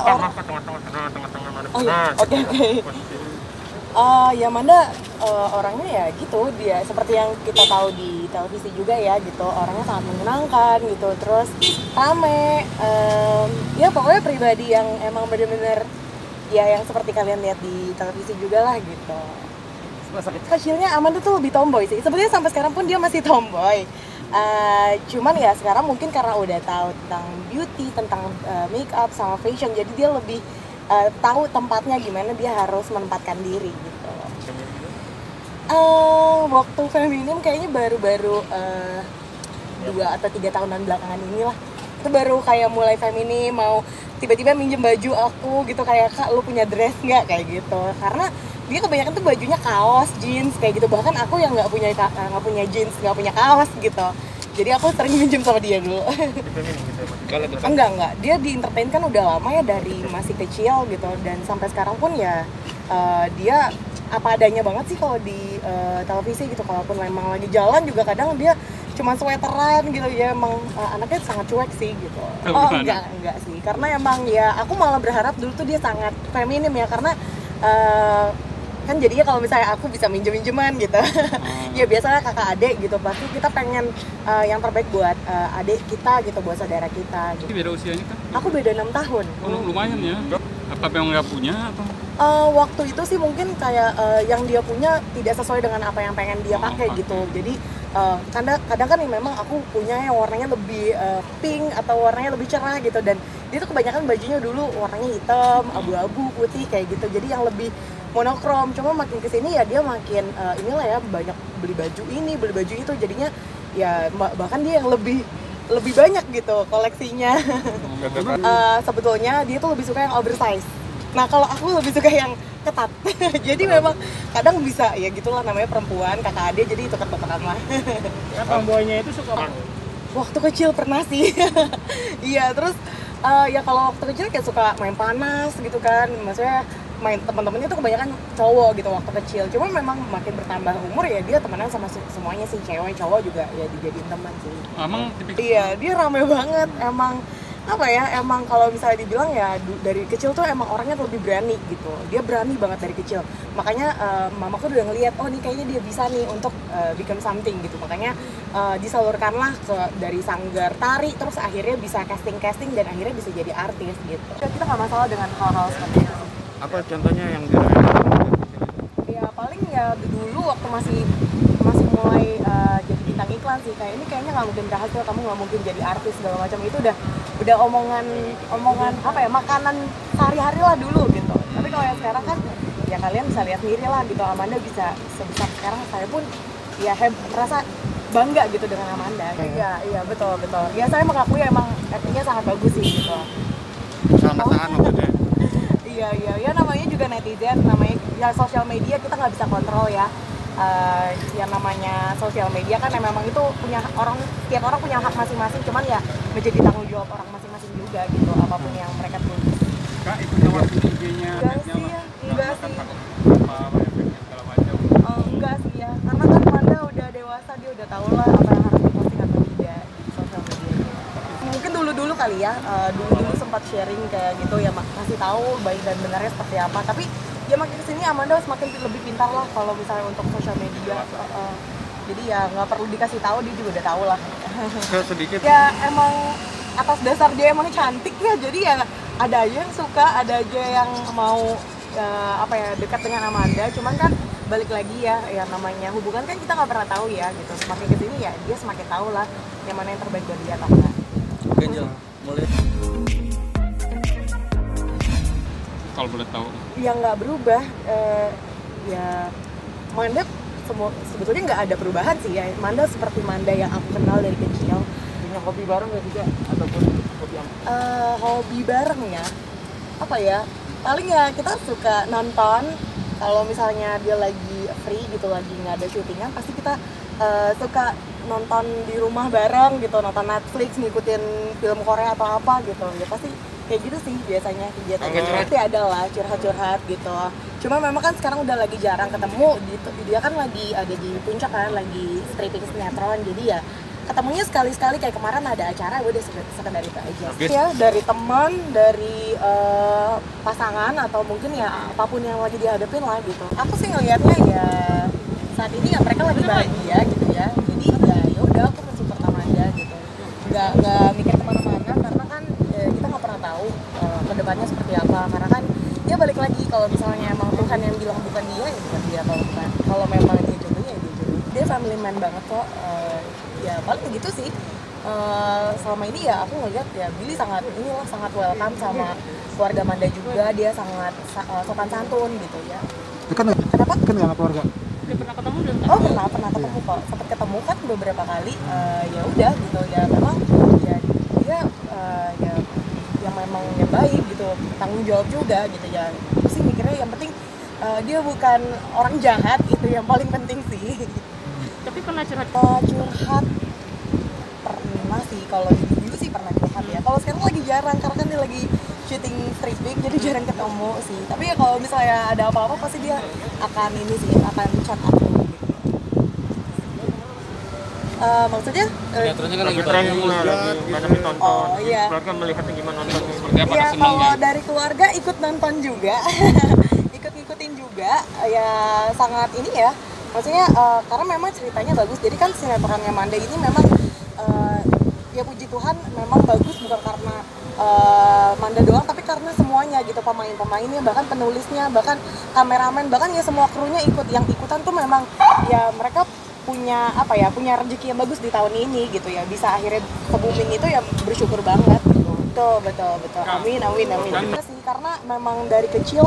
orang tengah-tengah mana. Oh iya, oke. Ya Amanda orangnya ya gitu, dia seperti yang kita tahu di televisi juga ya gitu, orangnya sangat menyenangkan gitu, terus rame, ya pokoknya pribadi yang emang bener-bener ya yang seperti kalian lihat di televisi juga lah gitu. Masa kecilnya Amanda tuh lebih tomboy sih, sebetulnya sampai sekarang pun dia masih tomboy. Cuman ya sekarang mungkin karena udah tahu tentang beauty, tentang make up sama fashion, jadi dia lebih tahu tempatnya gimana dia harus menempatkan diri gitu. Waktu feminim kayaknya baru-baru 2 atau 3 tahunan belakangan inilah, itu baru kayak mulai feminim, mau tiba-tiba minjem baju aku gitu, kayak Kak lu punya dress nggak, kayak gitu. Karena dia kebanyakan tuh bajunya kaos, jeans kayak gitu, bahkan aku yang nggak punya jeans, nggak punya kaos gitu, jadi aku sering minjem sama dia dulu. Enggak, dia di entertain kan udah lama ya, dari masih kecil gitu, dan sampai sekarang pun ya dia apa adanya banget sih kalau di televisi gitu. Kalaupun memang lagi jalan juga kadang dia cuma sweateran gitu ya, emang anaknya sangat cuek sih gitu. Enggak sih, karena emang ya aku malah berharap dulu tuh dia sangat feminim ya, karena kan jadinya kalau misalnya aku bisa minjem-minjeman gitu. Ya biasanya kakak adik gitu, pasti kita pengen yang terbaik buat adik kita gitu, buat saudara kita gitu. Beda usianya kan? Aku beda 6 tahun. Oh, lumayan ya. Apa yang nggak punya atau? Waktu itu sih mungkin kayak yang dia punya tidak sesuai dengan apa yang pengen dia pakai gitu. Jadi kadang kan memang aku punya yang warnanya lebih pink atau warnanya lebih cerah gitu, dan dia tuh kebanyakan bajunya dulu warnanya hitam, abu-abu, putih kayak gitu. Jadi yang lebih monokrom. Cuma makin kesini ya dia makin inilah ya, banyak beli baju ini, beli baju itu, jadinya ya bahkan dia yang lebih banyak gitu koleksinya. Sebetulnya dia tuh lebih suka yang oversize. Nah kalau aku lebih suka yang ketat. Jadi memang kadang bisa ya gitulah, namanya perempuan, kakak adik, jadi itu ketat-ketatan lah. Kan tomboynya itu suka Waktu kecil pernah sih. Iya, terus ya kalau waktu kecil kayak suka main panas gitu kan, maksudnya main teman-temannya tuh kebanyakan cowok gitu waktu kecil. Cuma memang makin bertambah umur ya dia temenan sama semuanya sih, cewek cowok juga ya dijadiin teman sih. Emang tipikal? Iya, dia rame banget. Emang apa ya, emang kalau misalnya dibilang ya dari kecil tuh emang orangnya lebih berani gitu. Dia berani banget dari kecil. Makanya mamaku udah ngeliat, oh nih kayaknya dia bisa nih untuk become something gitu. Makanya disalurkanlah dari sanggar tari, terus akhirnya bisa casting dan akhirnya bisa jadi artis gitu. Kita nggak masalah dengan hal-hal seperti itu. apa contohnya yang dirayakan? Ya paling ya dulu waktu masih mulai jadi bintang iklan sih, kayak ini kayaknya nggak mungkin berhasil, kamu nggak mungkin jadi artis segala macam, itu udah omongan apa ya, makanan sehari-hari lah dulu gitu. Tapi kalau yang sekarang kan ya kalian bisa lihat sendiri lah gitu, Amanda bisa sebesar sekarang, saya pun ya merasa bangga gitu dengan Amanda. Iya betul. Ya saya mengakui emang actingnya sangat bagus sih gitu. Sama-sama maksudnya. Iya, namanya juga netizen, namanya ya sosial media, kita nggak bisa kontrol ya. Yang namanya sosial media kan memang itu punya tiap orang punya hak masing-masing, cuman ya menjadi tanggung jawab orang masing-masing juga gitu, apapun yang mereka tulis. Kak, itu nawar IG-nya? Enggak sih. Apa efeknya segala macam? Enggak sih ya, karena kan Wanda udah dewasa, dia udah tahu lah apa yang harus diposting atau tidak di sosial media. Mungkin dulu kali ya, dulu sempat sharing kayak gitu ya, kasih tahu baik dan benarnya seperti apa. Tapi ya makin kesini Amanda semakin lebih pintar lah kalau misalnya untuk sosial media. Jadi ya nggak perlu dikasih tahu, dia juga udah tahu lah. Sedikit. Ya emang atas dasar dia emang cantik ya, jadi ya ada aja yang suka, ada aja yang mau dekat dengan Amanda. Cuman kan balik lagi ya namanya hubungan kan kita nggak pernah tahu ya gitu. Semakin kesini ya dia semakin tahu lah yang mana yang terbaik buat dia atau enggak. Oke, Jel. Boleh. Kalau boleh tahu. Yang nggak berubah ya Manda sebetulnya nggak ada perubahan sih ya. Manda seperti Manda yang aku kenal dari kecil. Punya hobi bareng nggak juga? Ataupun hobi yang hobi bareng ya, apa ya, paling ya kita suka nonton. Kalau misalnya dia lagi free gitu, lagi nggak ada syutingan, pasti kita suka nonton di rumah bareng gitu, nonton Netflix, ngikutin film Korea atau apa gitu. Ya pasti kayak gitu sih biasanya kegiatannya. Pasti ada lah curhat-curhat gitu. Cuma memang kan sekarang udah lagi jarang ketemu gitu. Dia kan lagi ada di puncak kan, lagi stripping sinetron, jadi ya ketemunya sekali-sekali, kayak kemarin ada acara udah sekedar itu aja ya, dari teman, dari pasangan, atau mungkin ya apapun yang lagi dihadapin lah gitu. Aku sih ngelihatnya ya saat ini ya mereka lagi bahagia gitu ya, jadi ya udah aku mensupport Amanda gitu, nggak mikir kemana-mana, karena kan kita nggak pernah tahu kedepannya seperti apa, karena kan dia balik lagi, kalau misalnya emang Tuhan yang bilang bukan dia ya bukan dia, kalau memang dia jodohnya ya dia jodoh, dia family man banget kok. Ya paling begitu sih. Selama ini ya aku ngeliat ya Billy sangat welcome sama keluarga Manda juga, dia sangat sopan santun gitu ya. Kenapa? Kan nggak keluarga. Udah pernah ketemu belum? Oh pernah ketemu kok, sempat ketemu kan beberapa kali. Ya udah gitu ya, memang ya dia ya yang memang yang baik gitu, tanggung jawab juga gitu ya. Aku sih mikirnya yang penting dia bukan orang jahat, itu yang paling penting sih. Tapi pernah curhat? Curhat pernah sih, kalau dulu sih pernah curhat ya. Kalau sekarang lagi jarang karena kan dia lagi syuting stripping, jadi jarang ketemu sih. Tapi ya kalau misalnya ada apa-apa pasti dia akan chat aku gitu. Maksudnya? Sinetronnya kan lagi Tren banyak ditonton. Oh iya. Keluarga melihatnya gimana nontonnya? Seperti apa? Ya Senang kalau ya? dari keluarga ikut nonton juga, ikut-ikutin juga, ya sangat ini ya. Maksudnya karena memang ceritanya bagus, jadi kan sinetronnya Manda ini memang ya puji Tuhan memang bagus, bukan karena Manda doang, tapi karena semuanya gitu, pemain-pemainnya, bahkan penulisnya, bahkan kameramen, bahkan ya semua krunya ikut. Yang ikutan tuh memang ya mereka punya punya rezeki yang bagus di tahun ini gitu ya, bisa akhirnya ke booming itu ya bersyukur banget gitu. Betul. Amin. Sih, karena memang dari kecil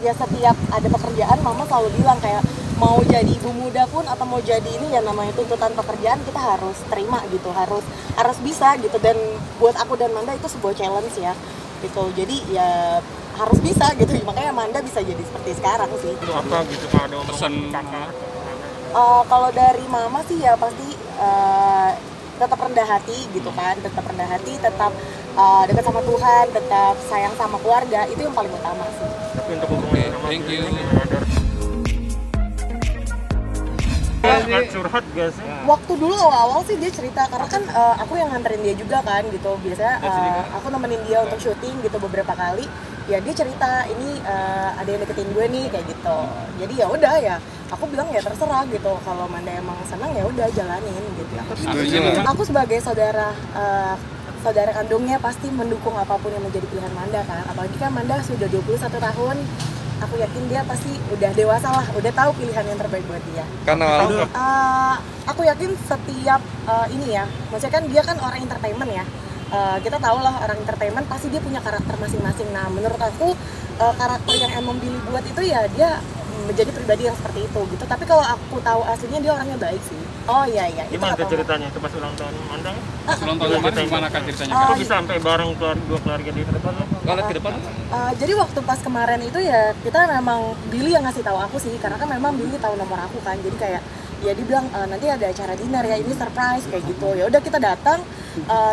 ya setiap ada pekerjaan mama selalu bilang kayak mau jadi ibu muda pun atau mau jadi ini ya namanya tuntutan pekerjaan, kita harus terima gitu, harus bisa gitu. Dan buat aku dan Manda itu sebuah challenge ya gitu, jadi ya harus bisa gitu, makanya Manda bisa jadi seperti sekarang sih. Itu apa gitu kalau ada Pesan Kalau dari mama sih ya pasti tetap rendah hati gitu kan, tetap dekat sama Tuhan, tetap sayang sama keluarga, itu yang paling utama sih. tapi untuk hubungan sama thank you. ada curhat gak sih? Waktu dulu awal-awal sih dia cerita, karena kan aku yang nganterin dia juga kan gitu, biasanya aku nemenin dia untuk syuting gitu beberapa kali, ya dia cerita ini ada yang deketin gue nih kayak gitu. Jadi ya udah ya, aku bilang ya terserah gitu, kalau Manda emang senang ya udah jalanin gitu. Aku sebagai saudara kandungnya pasti mendukung apapun yang menjadi pilihan Manda kan, apalagi kan Manda sudah 21 tahun. Aku yakin dia pasti udah dewasa lah, udah tahu pilihan yang terbaik buat dia. Karena Aku yakin setiap ini ya, maksudnya kan dia kan orang entertainment ya. Kita tahu lah orang entertainment pasti dia punya karakter masing-masing. Nah menurut aku karakter yang emang Billy buat itu ya dia menjadi pribadi yang seperti itu gitu. Tapi kalau aku tahu aslinya dia orangnya baik sih. Oh iya. Gimana tuh ceritanya itu pas ulang tahun Mandang? Ulang tahun kemarin gimana kan ceritanya? Kok bisa sampai bareng dua keluarga di depan? kalau ke depan Jadi waktu pas kemarin itu ya kita memang Billy yang ngasih tahu aku sih, karena kan memang Billy tahu nomor aku kan. Jadi kayak ya dia bilang nanti ada acara dinner ya, ini surprise kayak gitu. Ya udah kita datang,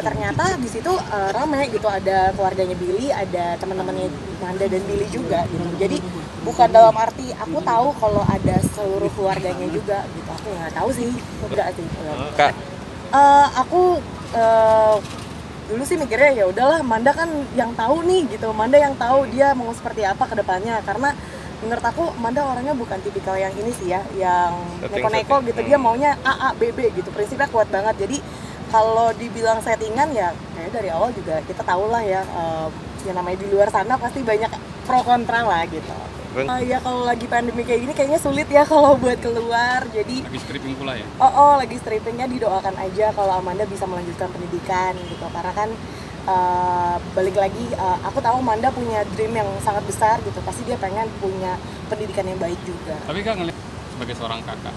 ternyata di situ rame gitu, ada keluarganya Billy, ada teman-temannya Manda dan Billy juga gitu. Jadi bukan dalam arti aku tahu kalau ada seluruh keluarganya juga gitu, aku nggak tahu sih, enggak sih. Kak, Aku dulu sih mikirnya ya udahlah, Manda kan yang tahu nih gitu, Manda yang tahu dia mau seperti apa ke depannya, karena menurut aku Manda orangnya bukan tipikal yang ini sih ya, yang neko-neko gitu, dia maunya A, B, B gitu, prinsipnya kuat banget. Jadi kalau dibilang settingan ya kayak dari awal juga kita tahu lah ya, yang namanya di luar sana pasti banyak pro kontra lah gitu. Ya kalau lagi pandemi kayak gini kayaknya sulit ya kalau buat keluar, jadi Lagi stripping pula ya? lagi strippingnya, didoakan aja kalau Amanda bisa melanjutkan pendidikan gitu, karena kan balik lagi aku tahu Amanda punya dream yang sangat besar gitu, pasti dia pengen punya pendidikan yang baik juga. Tapi Kak ngeliat sebagai seorang kakak,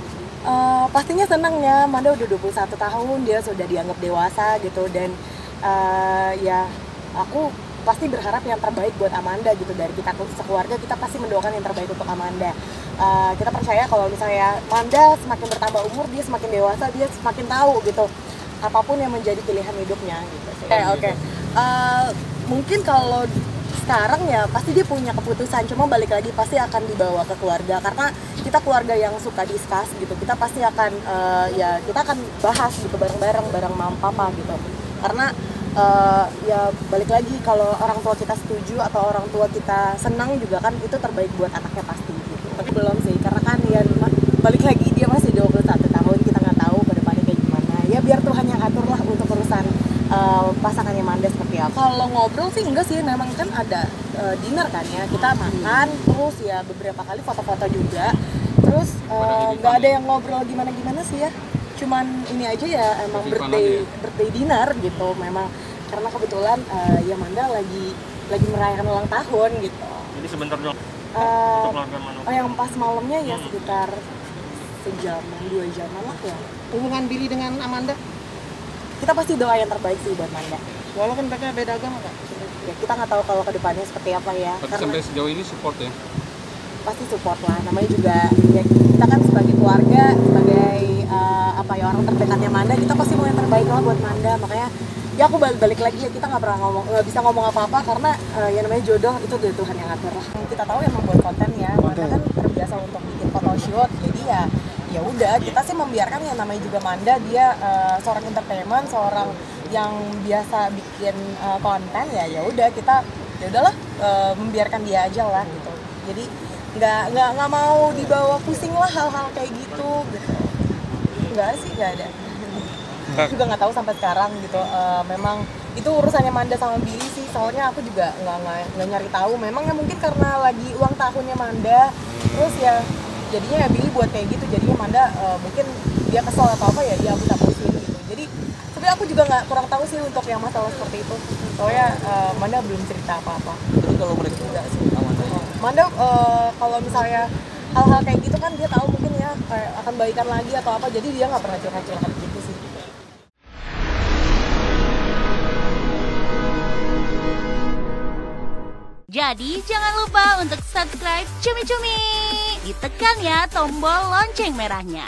Pastinya senang ya, Amanda udah 21 tahun, dia sudah dianggap dewasa gitu, dan ya aku pasti berharap yang terbaik buat Amanda gitu. Dari kita sekeluarga kita pasti mendoakan yang terbaik untuk Amanda. Kita percaya kalau misalnya Amanda semakin bertambah umur, dia semakin dewasa, dia semakin tahu gitu apapun yang menjadi pilihan hidupnya gitu. Oke. Mungkin kalau sekarang ya pasti dia punya keputusan, cuma balik lagi pasti akan dibawa ke keluarga karena kita keluarga yang suka discuss gitu, kita pasti akan ya kita akan bahas gitu bareng-bareng bareng mama papa gitu, karena ya balik lagi kalau orang tua kita setuju atau orang tua kita senang juga kan itu terbaik buat anaknya pasti gitu. Tapi belum sih karena kan ya balik lagi dia masih 21 tahun, kita nggak tahu ke depannya kayak gimana ya, biar Tuhan yang atur lah untuk urusan pasangannya Manda seperti apa. Kalau ngobrol sih enggak sih, memang kan ada dinner kan ya, kita makan terus ya beberapa kali foto-foto juga, terus nggak ada yang ngobrol gimana-gimana sih ya, cuman ini aja ya emang birthday dinner gitu memang, karena kebetulan ya Manda lagi merayakan ulang tahun gitu. Jadi sebentar dong untuk keluarga Manu. Yang pas malamnya ya sekitar sejaman 2 jaman lah ya. Hubungan Billy dengan Amanda? Kita pasti doa yang terbaik sih buat Manda. Walaupun mereka beda agama Kak? Ya kita nggak tahu kalau kedepannya seperti apa ya. Tapi sampai sejauh ini support ya? Pasti support lah, namanya juga ya kita kan sebagai keluarga, sebagai apa ya orang terdekatnya Manda, kita pasti mau yang terbaik lah buat Manda. Makanya ya aku balik lagi ya, kita nggak bisa ngomong apa-apa karena ya namanya jodoh itu dari Tuhan yang atur lah. Kita tahu emang buat konten ya, Manda kan terbiasa untuk bikin photoshoot, jadi ya udah kita sih membiarkan yang namanya juga Manda, dia seorang entertainment, seorang yang biasa bikin konten ya udah kita ya udahlah membiarkan dia aja lah gitu. Jadi nggak mau dibawa pusing lah hal-hal kayak gitu. Nggak sih, nggak ada. Juga nggak tahu sampai sekarang gitu. Memang itu urusannya Manda sama Billy sih, soalnya aku juga nggak nyari tahu. Memang ya mungkin karena lagi ulang tahunnya Manda, terus ya jadinya ya Billy buat kayak gitu, jadinya Manda mungkin dia kesel atau apa ya dia hapus-hapusin gitu. Jadi sebenarnya aku juga kurang tahu sih untuk yang masalah seperti itu, soalnya Manda belum cerita apa-apa. Jadi kalau mereka tidak sih Manda kalau misalnya hal-hal kayak gitu kan dia tahu mungkin ya akan baikan lagi atau apa, jadi dia nggak pernah curhat-curhat gitu sih. Jadi jangan lupa untuk subscribe Cumi Cumi. Ditekan ya tombol lonceng merahnya.